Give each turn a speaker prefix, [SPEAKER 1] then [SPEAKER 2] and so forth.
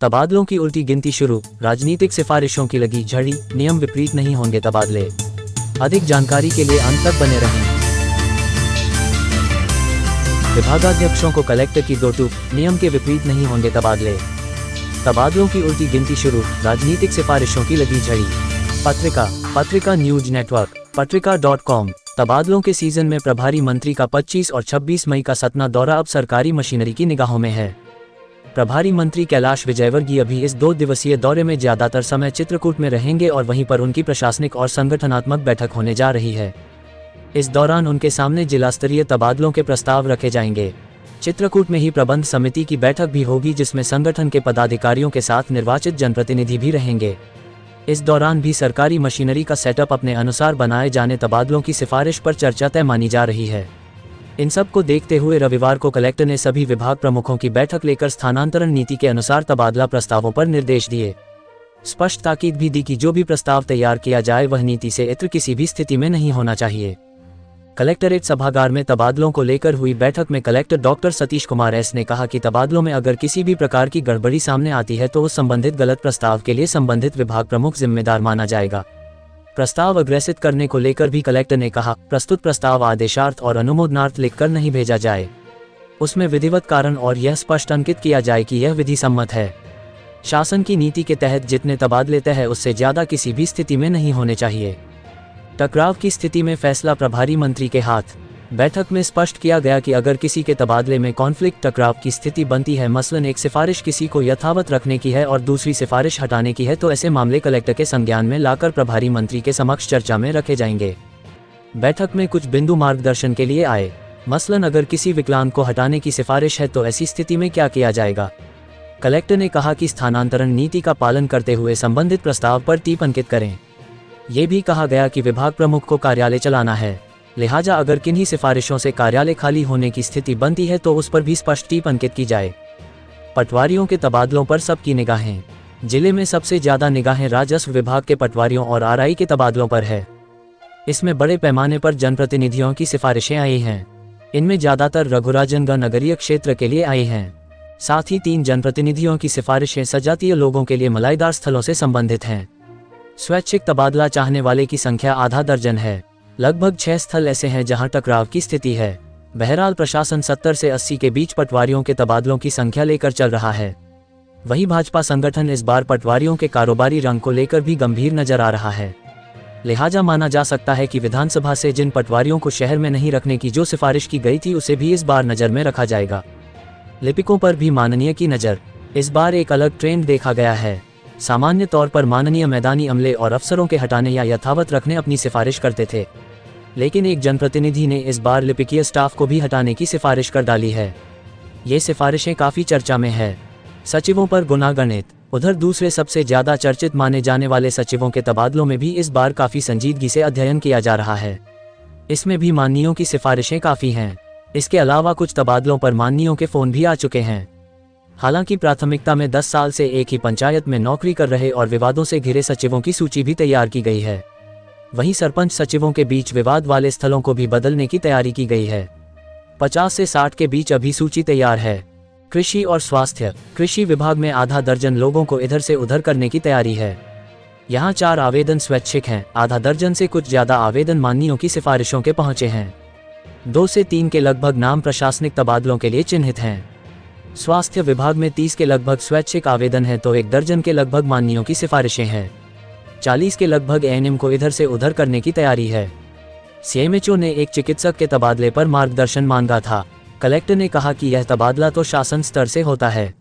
[SPEAKER 1] तबादलों की उल्टी गिनती शुरू, राजनीतिक सिफारिशों की लगी झड़ी, नियम विपरीत नहीं होंगे तबादले। अधिक जानकारी के लिए अंत तक बने रहें। विभागाध्यक्षों को कलेक्टर की दो टूक, नियम के विपरीत नहीं होंगे तबादले। तबादलों की उल्टी गिनती शुरू, राजनीतिक सिफारिशों की लगी झड़ी। पत्रिका न्यूज नेटवर्क, पत्रिका.com। तबादलों के सीजन में प्रभारी मंत्री का 25 और 26 मई का सतना दौरा अब सरकारी मशीनरी की निगाहों में है। प्रभारी मंत्री कैलाश विजयवर्गीय अभी इस 2 दिवसीय दौरे में ज्यादातर समय चित्रकूट में रहेंगे और वहीं पर उनकी प्रशासनिक और संगठनात्मक बैठक होने जा रही है। इस दौरान उनके सामने जिला स्तरीय तबादलों के प्रस्ताव रखे जाएंगे। चित्रकूट में ही प्रबंध समिति की बैठक भी होगी, जिसमें संगठन के पदाधिकारियों के साथ निर्वाचित जनप्रतिनिधि भी रहेंगे। इस दौरान भी सरकारी मशीनरी का सेटअप अपने अनुसार बनाए जाने तबादलों की सिफारिश पर चर्चा तय मानी जा रही है। इन सब को देखते हुए रविवार को कलेक्टर ने सभी विभाग प्रमुखों की बैठक लेकर स्थानांतरण नीति के अनुसार तबादला प्रस्तावों पर निर्देश दिए। स्पष्ट ताकीद भी दी कि जो भी प्रस्ताव तैयार किया जाए वह नीति से इतर किसी भी स्थिति में नहीं होना चाहिए। कलेक्टरेट सभागार में तबादलों को लेकर हुई बैठक में collector doctor Satish Kumar S ने कहा कि तबादलों में अगर किसी भी प्रकार की गड़बड़ी सामने आती है तो उस संबंधित गलत प्रस्ताव के लिए संबंधित विभाग प्रमुख जिम्मेदार माना जाएगा। प्रस्ताव अग्रेसित करने को लेकर भी कलेक्टर ने कहा, प्रस्तुत प्रस्ताव आदेशार्थ और अनुमोदनार्थ लिखकर नहीं भेजा जाए, उसमें विधिवत कारण और यह स्पष्ट अंकित किया जाए कि यह विधि सम्मत है। शासन की नीति के तहत जितने तबादले तय है उससे ज्यादा किसी भी स्थिति में नहीं होने चाहिए। टकराव की स्थिति में फैसला प्रभारी मंत्री के हाथ। बैठक में स्पष्ट किया गया कि अगर किसी के तबादले में कॉन्फ्लिक्ट टकराव की स्थिति बनती है, मसलन एक सिफारिश किसी को यथावत रखने की है और दूसरी सिफारिश हटाने की है, तो ऐसे मामले कलेक्टर के संज्ञान में लाकर प्रभारी मंत्री के समक्ष चर्चा में रखे जाएंगे। बैठक में कुछ बिंदु मार्गदर्शन के लिए आए। मसलन अगर किसी विकलांग को हटाने की सिफारिश है तो ऐसी स्थिति में क्या किया जाएगा। कलेक्टर ने कहा कि स्थानांतरण नीति का पालन करते हुए संबंधित प्रस्ताव पर टिप्पणी अंकित करें। ये भी कहा गया कि विभाग प्रमुख को कार्यालय चलाना है, लिहाजा अगर किन्हीं सिफारिशों से कार्यालय खाली होने की स्थिति बनती है तो उस पर भी स्पष्ट टिप्पणी अंकित की जाए। पटवारियों के तबादलों पर सबकी निगाहें। जिले में सबसे ज्यादा निगाहें राजस्व विभाग के पटवारियों और आरआई के तबादलों पर है। इसमें बड़े पैमाने पर जनप्रतिनिधियों की सिफारिशें आई हैं। इनमें ज्यादातर रघुराजनगढ़ नगरीय क्षेत्र के लिए आई हैं। साथ ही 3 जनप्रतिनिधियों की सिफारिशें सजातीय लोगों के लिए मलाईदार स्थलों से संबंधित हैं। स्वैच्छिक तबादला चाहने वाले की संख्या आधा दर्जन है। लगभग 6 स्थल ऐसे हैं जहां टकराव की स्थिति है। बहरहाल प्रशासन 70 से 80 के बीच पटवारियों के तबादलों की संख्या लेकर चल रहा है। वहीं भाजपा संगठन इस बार पटवारियों के कारोबारी रंग को लेकर भी गंभीर नजर आ रहा है। लिहाजा माना जा सकता है कि विधानसभा से जिन पटवारियों को शहर में नहीं रखने की जो सिफारिश की गई थी उसे भी इस बार नजर में रखा जाएगा। लिपिकों पर भी माननीय की नजर। इस बार एक अलग ट्रेंड देखा गया है। सामान्य तौर पर माननीय मैदानी अमले और अफसरों के हटाने या यथावत रखने अपनी सिफारिश करते थे, लेकिन एक जनप्रतिनिधि ने इस बार लिपिकीय स्टाफ को भी हटाने की सिफारिश कर डाली है। ये सिफारिशें काफी चर्चा में है। सचिवों पर गुनागणित। उधर दूसरे सबसे ज्यादा चर्चित माने जाने वाले सचिवों के तबादलों में भी इस बार काफी संजीदगी से अध्ययन किया जा रहा है। इसमें भी माननीयों की सिफारिशें काफी हैं। इसके अलावा कुछ तबादलों पर माननीयों के फोन भी आ चुके हैं। हालांकि प्राथमिकता में 10 साल से एक ही पंचायत में नौकरी कर रहे और विवादों से घिरे सचिवों की सूची भी तैयार की गई है। वहीं सरपंच सचिवों के बीच विवाद वाले स्थलों को भी बदलने की तैयारी की गई है। 50 से 60 के बीच अभी सूची तैयार है। कृषि और स्वास्थ्य। कृषि विभाग में आधा दर्जन लोगों को इधर से उधर करने की तैयारी है। यहाँ 4 आवेदन स्वैच्छिक हैं। आधा दर्जन से कुछ ज्यादा आवेदन माननीयों की सिफारिशों के पहुंचे हैं। 2 से 3 के लगभग नाम प्रशासनिक तबादलों के लिए चिन्हित हैं। स्वास्थ्य विभाग में 30 के लगभग स्वैच्छिक आवेदन हैं तो 1 दर्जन के लगभग माननीयों की सिफारिशें हैं। 40 के लगभग एएनएम को इधर से उधर करने की तैयारी है। सीएमएचओ ने एक चिकित्सक के तबादले पर मार्गदर्शन मांगा था। कलेक्टर ने कहा कि यह तबादला तो शासन स्तर से होता है।